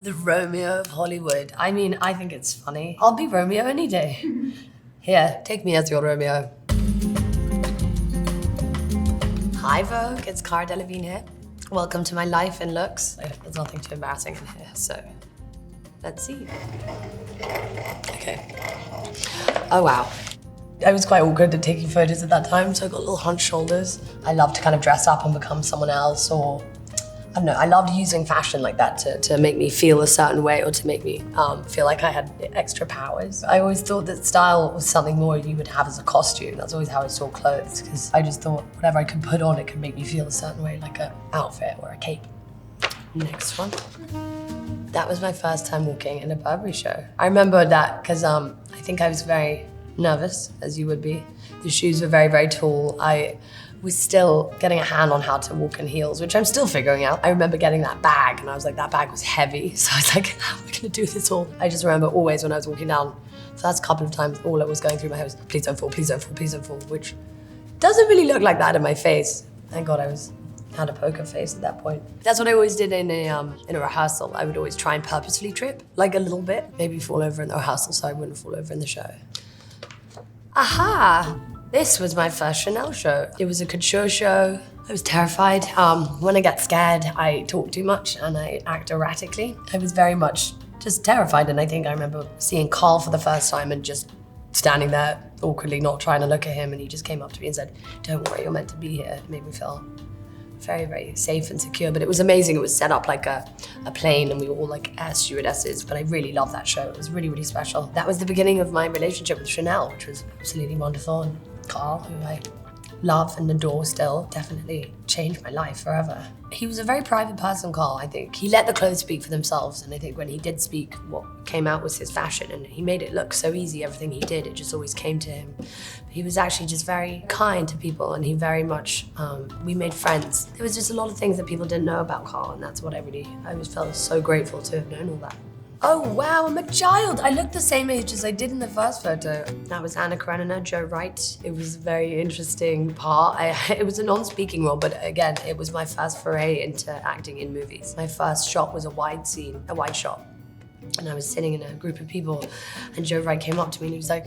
The Romeo of Hollywood. I mean, I think it's funny. I'll be Romeo any day. Here, take me as your Romeo. Hi Vogue, it's Cara Delevingne here. Welcome to my life and looks. There's nothing too embarrassing in here, so let's see. Okay. Oh wow. I was quite awkward at taking photos at that time, so I got little hunched shoulders. I love to kind of dress up and become someone else, or I don't know, I loved using fashion like that to make me feel a certain way or to make me feel like I had extra powers. I always thought that style was something more you would have as a costume. That's always how I saw clothes, because I just thought whatever I could put on, it could make me feel a certain way, like an outfit or a cape. Next one. That was my first time walking in a Burberry show. I remember that because I think I was very nervous, as you would be. The shoes were very, very tall. I was still getting a hand on how to walk in heels, which I'm still figuring out. I remember getting that bag and I was like, that bag was heavy. So I was like, how am I gonna do this all? I just remember always when I was walking down, the first couple of times, all that was going through my head was, please don't fall, please don't fall, please don't fall, which doesn't really look like that in my face. Thank God I had a poker face at that point. That's what I always did in a rehearsal. I would always try and purposefully trip, like a little bit, maybe fall over in the rehearsal so I wouldn't fall over in the show. Aha! This was my first Chanel show. It was a couture show. I was terrified. When I get scared, I talk too much and I act erratically. I was very much just terrified, and I think I remember seeing Karl for the first time and just standing there awkwardly, not trying to look at him, and he just came up to me and said, don't worry, you're meant to be here. It made me feel very, very safe and secure, but it was amazing. It was set up like a plane and we were all like air stewardesses, but I really loved that show. It was really, really special. That was the beginning of my relationship with Chanel, which was absolutely wonderful. And Karl, who I love and adore still, definitely changed my life forever. He was a very private person, Karl, I think. He let the clothes speak for themselves, and I think when he did speak, what came out was his fashion, and he made it look so easy, everything he did, it just always came to him. But he was actually just very kind to people, and he very much, we made friends. There was just a lot of things that people didn't know about Karl, and that's what I always felt so grateful to have known all that. Oh wow, I'm a child. I look the same age as I did in the first photo. That was Anna Karenina, Joe Wright. It was a very interesting part. It was a non-speaking role, but again, it was my first foray into acting in movies. My first shot was a wide scene, a wide shot. And I was sitting in a group of people and Joe Wright came up to me and he was like,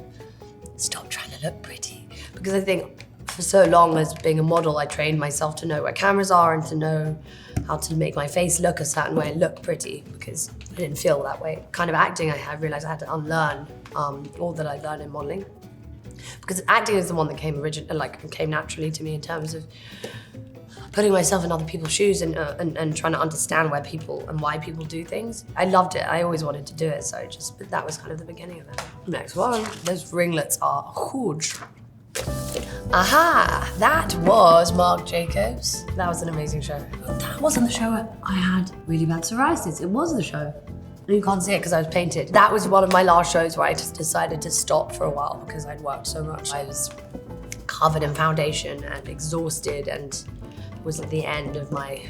stop trying to look pretty. Because I think for so long as being a model, I trained myself to know where cameras are and to know how to make my face look a certain way and look pretty, because I didn't feel that way. Kind of acting, I realized I had to unlearn all that I learned in modeling. Because acting is the one that came naturally to me in terms of putting myself in other people's shoes and trying to understand where people and why people do things. I loved it, I always wanted to do it, but that was kind of the beginning of it. Next one, those ringlets are huge. Aha, that was Marc Jacobs. That was an amazing show. That wasn't the show I had really bad psoriasis. It was the show. You can't see it because I was painted. That was one of my last shows where I just decided to stop for a while because I'd worked so much. I was covered in foundation and exhausted and was at the end of my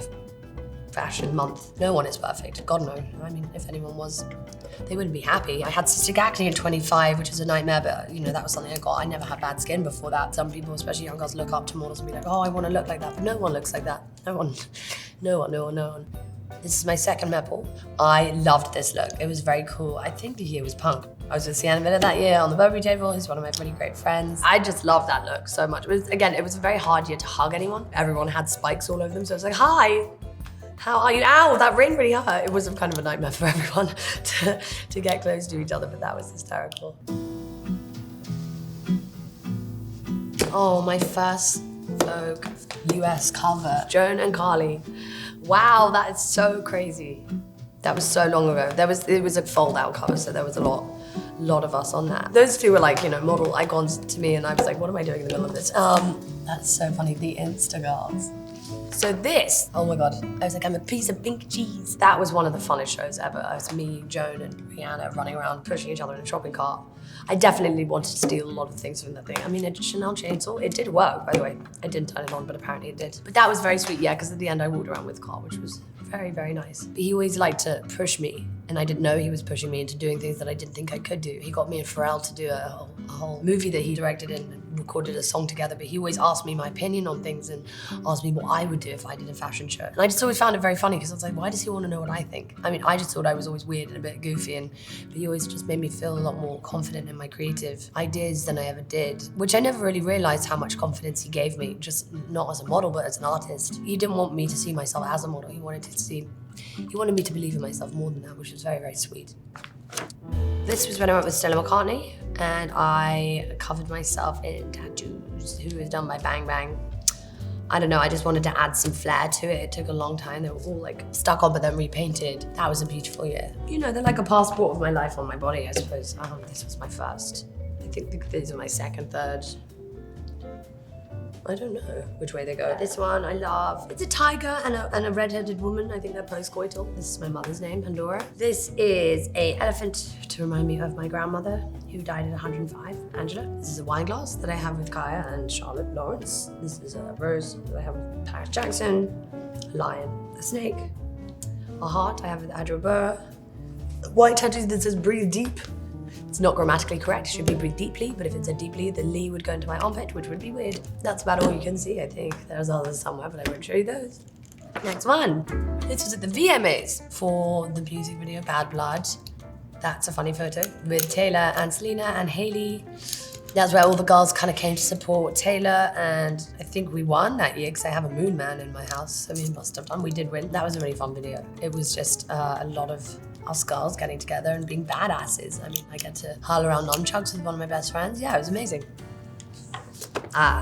fashion month. No one is perfect, God no. I mean, if anyone was, they wouldn't be happy. I had cystic acne at 25, which was a nightmare, but that was something I got. I never had bad skin before that. Some people, especially young girls, look up to models and be like, oh, I want to look like that, but no one looks like that. No one. This is my second Met Ball. I loved this look. It was very cool. I think the year was punk. I was with Suyeda that year on the Burberry table. He's one of my really great friends. I just loved that look so much. It was a very hard year to hug anyone. Everyone had spikes all over them, so it was like, hi. How are you? Ow, that ring really hurt. It was kind of a nightmare for everyone to get close to each other, but that was hysterical. Oh, my first Vogue US cover, Joan and Carly. Wow, that is so crazy. That was so long ago. It was a fold-out cover, so there was a lot of us on that. Those two were like, model icons to me, and I was like, what am I doing in the middle of this? That's so funny, the Instagirls. So this, oh my God, I was like, I'm a piece of pink cheese. That was one of the funnest shows ever. It was me, Joan, and Priano running around, pushing each other in a shopping cart. I definitely wanted to steal a lot of things from that thing. I mean, a Chanel chainsaw, it did work, by the way. I didn't turn it on, but apparently it did. But that was very sweet, yeah, because at the end I walked around with Karl, which was very, very nice. But he always liked to push me, and I didn't know he was pushing me into doing things that I didn't think I could do. He got me and Pharrell to do a whole movie that he directed in recorded a song together, but he always asked me my opinion on things and asked me what I would do if I did a fashion show. And I just always found it very funny because I was like, why does he want to know what I think? I mean, I just thought I was always weird and a bit goofy, but he always just made me feel a lot more confident in my creative ideas than I ever did, which I never really realized how much confidence he gave me, just not as a model, but as an artist. He didn't want me to see myself as a model. He wanted me to believe in myself more than that, which was very, very sweet. This was when I went with Stella McCartney, and I covered myself in tattoos, who was done by Bang Bang. I don't know, I just wanted to add some flair to it. It took a long time. They were all like stuck on but then repainted. That was a beautiful year. You know, they're like a passport of my life on my body, I suppose. This was my first. I think these are my second, third. I don't know which way they go. This one I love. It's a tiger and a red-headed woman. I think they're post-coital. This is my mother's name, Pandora. This is an elephant to remind me of my grandmother, who died at 105, Angela. This is a wine glass that I have with Kaya and Charlotte Lawrence. This is a rose that I have with Paris Jackson, a lion, a snake, a heart I have with Adra Burr, a white tattoo that says breathe deep. It's not grammatically correct, it should be breathe deeply, but if it said deeply, the Lee would go into my armpit, which would be weird. That's about all you can see, I think. There's others somewhere, but I won't show you those. Next one. This was at the VMAs for the music video Bad Blood. That's a funny photo with Taylor and Selena and Hailey. That's where all the girls kind of came to support Taylor, and I think we won that year because I have a moon man in my house, so we must have done. We did win. That was a really fun video. It was just a lot of us girls getting together and being badasses. I mean, I get to hurl around nunchucks with one of my best friends. Yeah, it was amazing.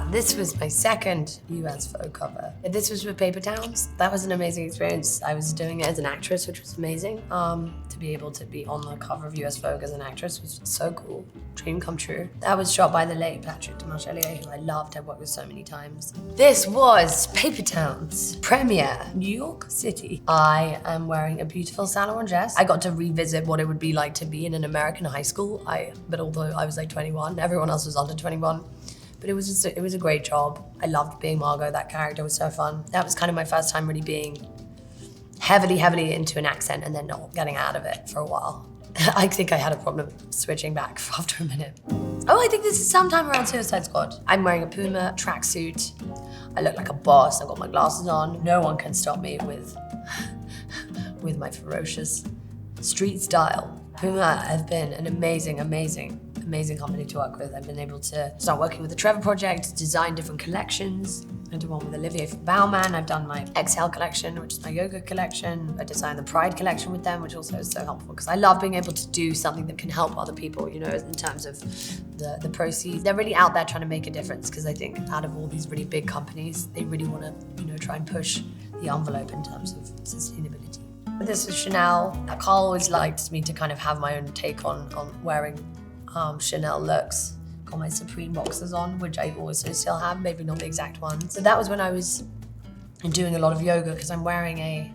This was my second US Vogue cover. This was with Paper Towns. That was an amazing experience. I was doing it as an actress, which was amazing. To be able to be on the cover of US Vogue as an actress was so cool. Dream come true. That was shot by the late Patrick Demarchelier, who I loved. I've worked with so many times. This was Paper Towns premiere, New York City. I am wearing a beautiful Saint Laurent dress. I got to revisit what it would be like to be in an American high school. But although I was like 21, everyone else was under 21. But it was a great job. I loved being Margot. That character was so fun. That was kind of my first time really being heavily into an accent and then not getting out of it for a while. I think I had a problem switching back after a minute. Oh, I think this is sometime around Suicide Squad. I'm wearing a Puma tracksuit. I look like a boss. I've got my glasses on. No one can stop me with my ferocious street style. Puma have been an amazing company to work with. I've been able to start working with the Trevor Project, design different collections. I did one with Olivier Baumann. I've done my Exhale collection, which is my yoga collection. I designed the Pride collection with them, which also is so helpful because I love being able to do something that can help other people, you know, in terms of the proceeds. They're really out there trying to make a difference because I think out of all these really big companies, they really want to, you know, try and push the envelope in terms of sustainability. This is Chanel. Karl always liked me to kind of have my own take on wearing Chanel looks. Got my Supreme boxers on, which I also still have, maybe not the exact ones. So that was when I was doing a lot of yoga because I'm wearing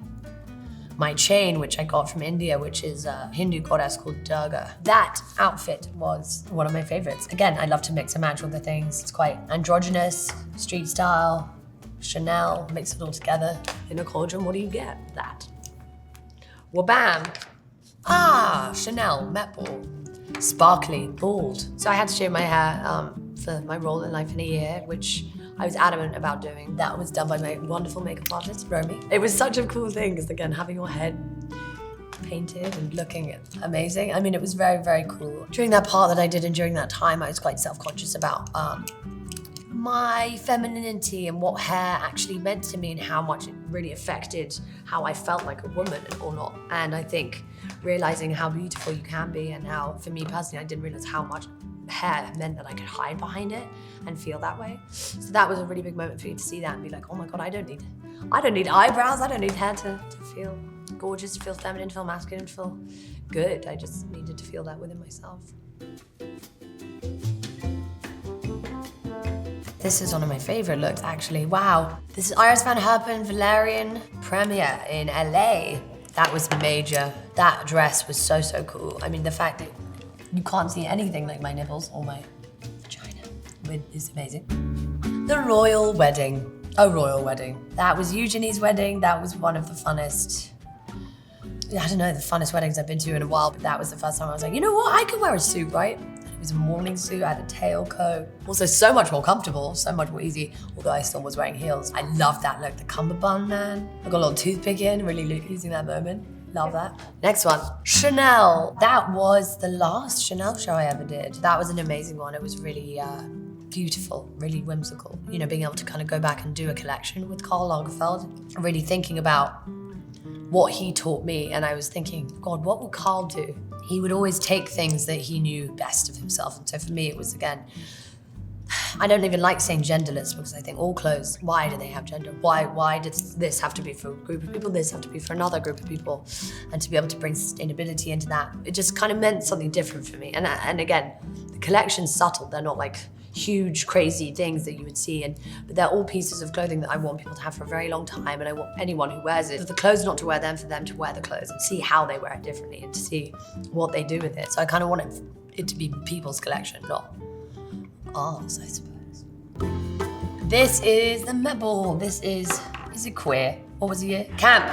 my chain, which I got from India, which is a Hindu goddess called Durga. That outfit was one of my favorites. Again, I love to mix and match all the things. It's quite androgynous, street style, Chanel, mix it all together in a cauldron. What do you get? That. Wabam! Chanel, Met Ball. Sparkly, bald. So I had to shave my hair for my role in Life in a Year, which I was adamant about doing. That was done by my wonderful makeup artist, Romy. It was such a cool thing, because again, having your head painted and looking amazing. I mean, it was very, very cool. During that part that I did and during that time, I was quite self-conscious about my femininity and what hair actually meant to me and how much it really affected how I felt like a woman or not. And I think realizing how beautiful you can be and how, for me personally, I didn't realize how much hair meant that I could hide behind it and feel that way. So that was a really big moment for me to see that and be like, oh my God, I don't need eyebrows, I don't need hair to feel gorgeous, to feel feminine, to feel masculine, to feel good. I just needed to feel that within myself. This is one of my favorite looks, actually. Wow. This is Iris Van Herpen Valerian premiere in LA. That was major. That dress was so, so cool. I mean, the fact that you can't see anything like my nipples or my vagina is amazing. The royal wedding. A royal wedding. That was Eugenie's wedding. That was one of the funnest, I don't know, the funnest weddings I've been to in a while, but that was the first time I was like, you know what? I could wear a suit, right? was a morning suit, I had a tailcoat. Also so much more comfortable, so much more easy, although I still was wearing heels. I love that look, the cummerbund, man. I got a little toothpick in, really using that moment. Love that. Next one, Chanel. That was the last Chanel show I ever did. That was an amazing one. It was really beautiful, really whimsical. You know, being able to kind of go back and do a collection with Karl Lagerfeld, really thinking about what he taught me. And I was thinking, God, what would Karl do? He would always take things that he knew best of himself. And so for me, it was, again, I don't even like saying genderless because I think all clothes, why do they have gender? Why does this have to be for a group of people? This have to be for another group of people? And to be able to bring sustainability into that, it just kind of meant something different for me. And again, the collection's subtle. They're not like huge, crazy things that you would see, but they're all pieces of clothing that I want people to have for a very long time, and I want anyone who wears it, for the clothes not to wear them, for them to wear the clothes and see how they wear it differently and to see what they do with it. So I kind of want it to be people's collection, not ours, I suppose. This is the Met Ball. This is it queer? What was the year? Camp.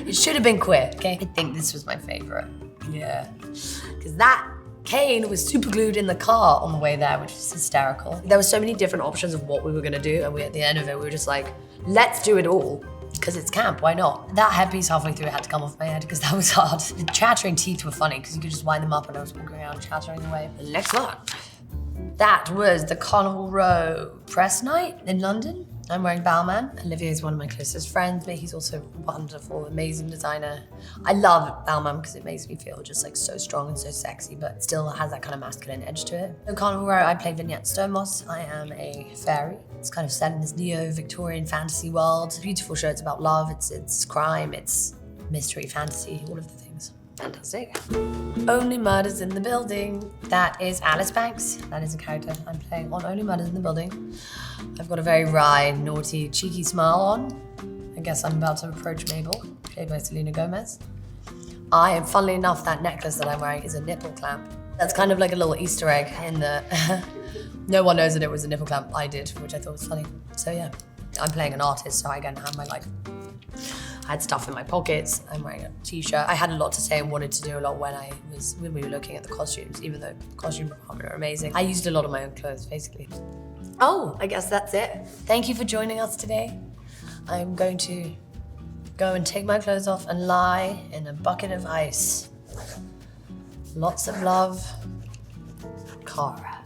It should have been queer, okay? I think this was my favorite. Yeah, because that Katen was super glued in the car on the way there, which was hysterical. There were so many different options of what we were gonna do, and at the end of it, we were just like, let's do it all, because it's camp, why not? That headpiece halfway through had to come off my head, because that was hard. The chattering teeth were funny, because you could just wind them up and I was walking around chattering away. The next one. That was the Carnival Row press night in London. I'm wearing Balmain. Olivier is one of my closest friends, but he's also a wonderful, amazing designer. I love Balmain because it makes me feel just like so strong and so sexy, but still has that kind of masculine edge to it. So Carnival Row, I play Vignette Stomos. I am a fairy. It's kind of set in this neo-Victorian fantasy world. It's a beautiful show. It's about love, it's crime, it's mystery, fantasy, all of the things. Fantastic. Only Murders in the Building. That is Alice Banks. That is a character I'm playing on Only Murders in the Building. I've got a very wry, naughty, cheeky smile on. I guess I'm about to approach Mabel, played by Selena Gomez. Funnily enough, that necklace that I'm wearing is a nipple clamp. That's kind of like a little Easter egg in the... No one knows that it was a nipple clamp. I did, which I thought was funny. So yeah, I'm playing an artist, so I again have my I had stuff in my pockets. I'm wearing a t-shirt. I had a lot to say and wanted to do a lot when we were looking at the costumes, even though the costume department are amazing. I used a lot of my own clothes, basically. Oh, I guess that's it. Thank you for joining us today. I'm going to go and take my clothes off and lie in a bucket of ice. Lots of love, Cara.